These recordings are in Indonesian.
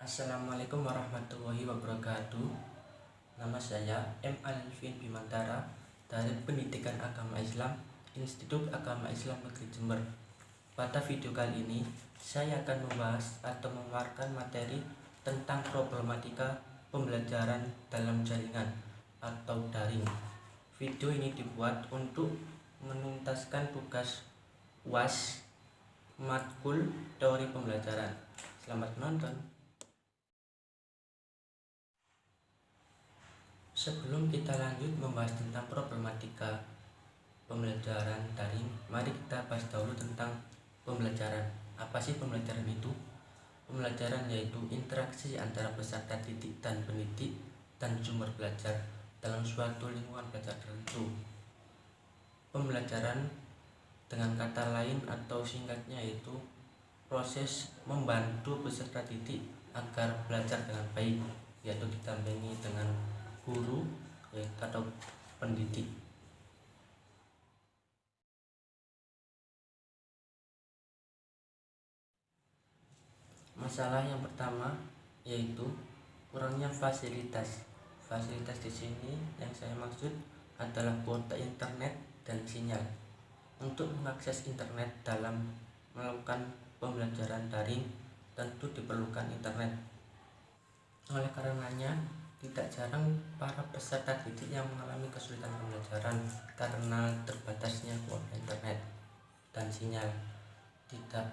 Assalamualaikum warahmatullahi wabarakatuh. Nama saya M. Alvin Bimantara dari Pendidikan Agama Islam Institut Agama Islam Negeri Jember. Pada video kali ini saya akan membahas atau memaparkan materi tentang problematika pembelajaran dalam jaringan atau daring. Video ini dibuat untuk menuntaskan tugas UAS matkul teori pembelajaran. Selamat menonton. Sebelum kita lanjut membahas tentang problematika pembelajaran daring, mari kita bahas dahulu tentang pembelajaran. Apa sih pembelajaran itu? Pembelajaran yaitu interaksi antara peserta didik dan pendidik dan sumber belajar dalam suatu lingkungan belajar tertentu. Pembelajaran dengan kata lain atau singkatnya yaitu proses membantu peserta didik agar belajar dengan baik, yaitu didampingi dengan guru atau pendidik. Masalah yang pertama yaitu kurangnya fasilitas. Fasilitas di sini yang saya maksud adalah kuota internet dan sinyal. Untuk mengakses internet dalam melakukan pembelajaran daring tentu diperlukan internet. Oleh karenanya, tidak jarang para peserta didik yang mengalami kesulitan pembelajaran karena terbatasnya kuota internet dan sinyal. Tidak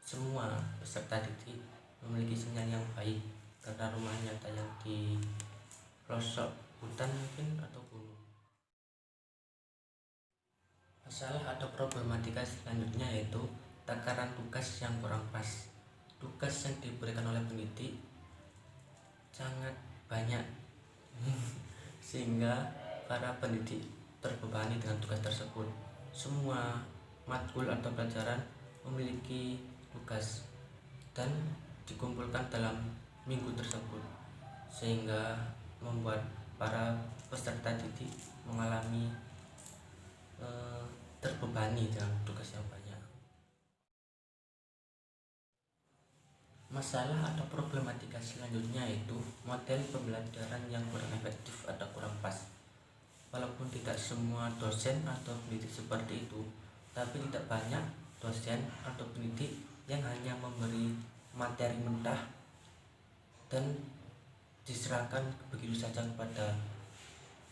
semua peserta didik memiliki sinyal yang baik karena rumahnya ada yang di pelosok hutan mungkin atau gunung. Masalah atau problematika selanjutnya yaitu takaran tugas yang kurang pas. Tugas yang diberikan oleh pendidik sangat banyak sehingga para pendidik terbebani dengan tugas tersebut. Semua matkul atau pelajaran memiliki tugas dan dikumpulkan dalam minggu tersebut, sehingga membuat para peserta didik mengalami terbebani dengan tugas yang banyak. Masalah atau problematika selanjutnya yaitu model pembelajaran yang kurang efektif atau kurang pas. Walaupun tidak semua dosen atau pendidik seperti itu, tapi tidak banyak dosen atau pendidik yang hanya memberi materi mentah dan diserahkan begitu saja kepada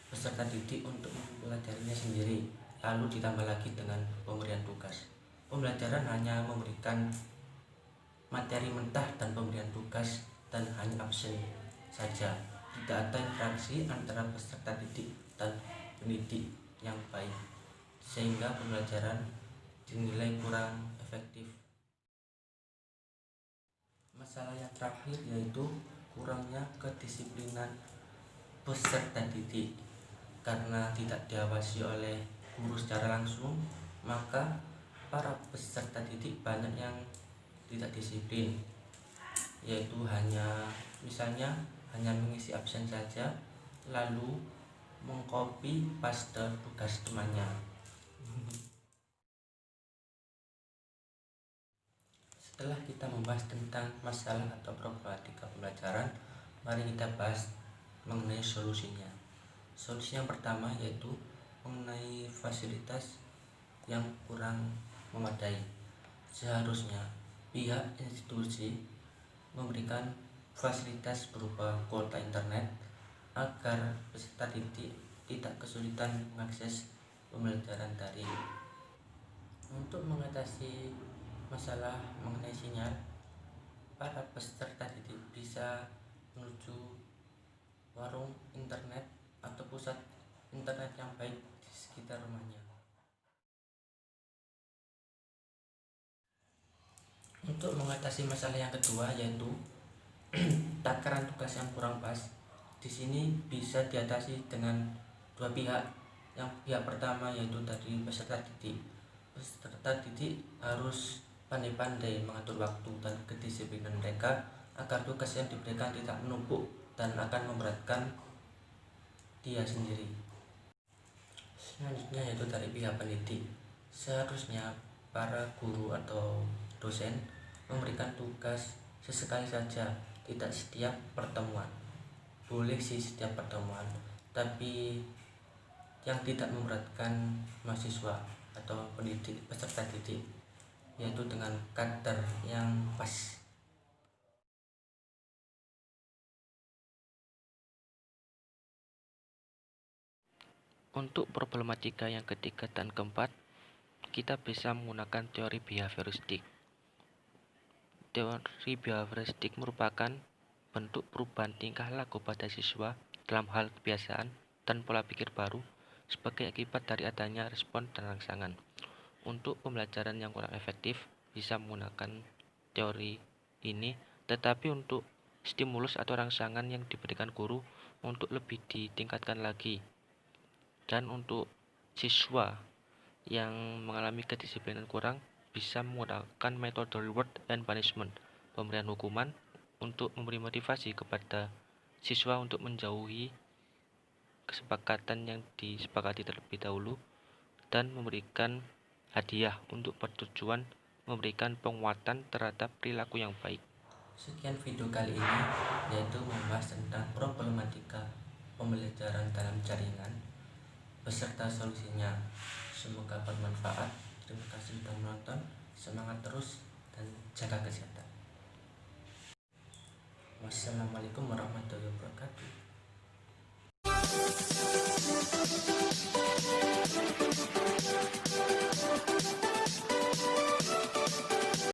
peserta didik untuk mempelajarinya sendiri, lalu ditambah lagi dengan pemberian tugas. Pembelajaran hanya memberikan materi mentah dan pemberian tugas dan hanya absen saja. Tidak ada interaksi antara peserta didik dan pendidik yang baik, sehingga pembelajaran dinilai kurang efektif. Masalah yang terakhir yaitu kurangnya kedisiplinan peserta didik. Karena tidak diawasi oleh guru secara langsung, maka para peserta didik banyak yang tidak disiplin, yaitu misalnya hanya mengisi absen saja lalu mengcopy paste tugas temannya. Setelah kita membahas tentang masalah atau problematika pembelajaran, mari kita bahas mengenai solusinya. Solusi yang pertama yaitu mengenai fasilitas yang kurang memadai. Seharusnya pihak institusi memberikan fasilitas berupa kuota internet agar peserta didik tidak kesulitan mengakses pembelajaran daring. Untuk mengatasi masalah mengenai sinyal, para peserta didik bisa menuju warung internet atau pusat internet yang baik di sekitar rumahnya. Untuk mengatasi masalah yang kedua yaitu takaran tugas yang kurang pas. Di sini bisa diatasi dengan dua pihak. Yang pihak pertama yaitu dari peserta didik. Peserta didik harus pandai-pandai mengatur waktu dan kedisiplinan mereka agar tugas yang diberikan tidak menumpuk dan akan memberatkan dia sendiri. Selanjutnya yaitu dari pihak pendidik. Seharusnya para guru atau dosen memberikan tugas sesekali saja, tidak setiap pertemuan. Boleh sih setiap pertemuan, tapi yang tidak memberatkan mahasiswa atau pendidik peserta didik, yaitu dengan kadar yang pas. Untuk problematika yang ketiga dan keempat, kita bisa menggunakan teori behavioristik. Teori behavioristik merupakan bentuk perubahan tingkah laku pada siswa dalam hal kebiasaan dan pola pikir baru sebagai akibat dari adanya respon dan rangsangan. Untuk pembelajaran yang kurang efektif bisa menggunakan teori ini, tetapi untuk stimulus atau rangsangan yang diberikan guru untuk lebih ditingkatkan lagi. Dan untuk siswa yang mengalami kedisiplinan kurang bisa menggunakan metode reward and punishment, pemberian hukuman untuk memberi motivasi kepada siswa untuk menjauhi kesepakatan yang disepakati terlebih dahulu, dan memberikan hadiah untuk bertujuan memberikan penguatan terhadap perilaku yang baik. Sekian video kali ini, yaitu membahas tentang problematika pembelajaran dalam jaringan beserta solusinya. Semoga bermanfaat. Terima kasih sudah menonton. Semangat terus dan jaga kesehatan. Wassalamualaikum warahmatullahi wabarakatuh.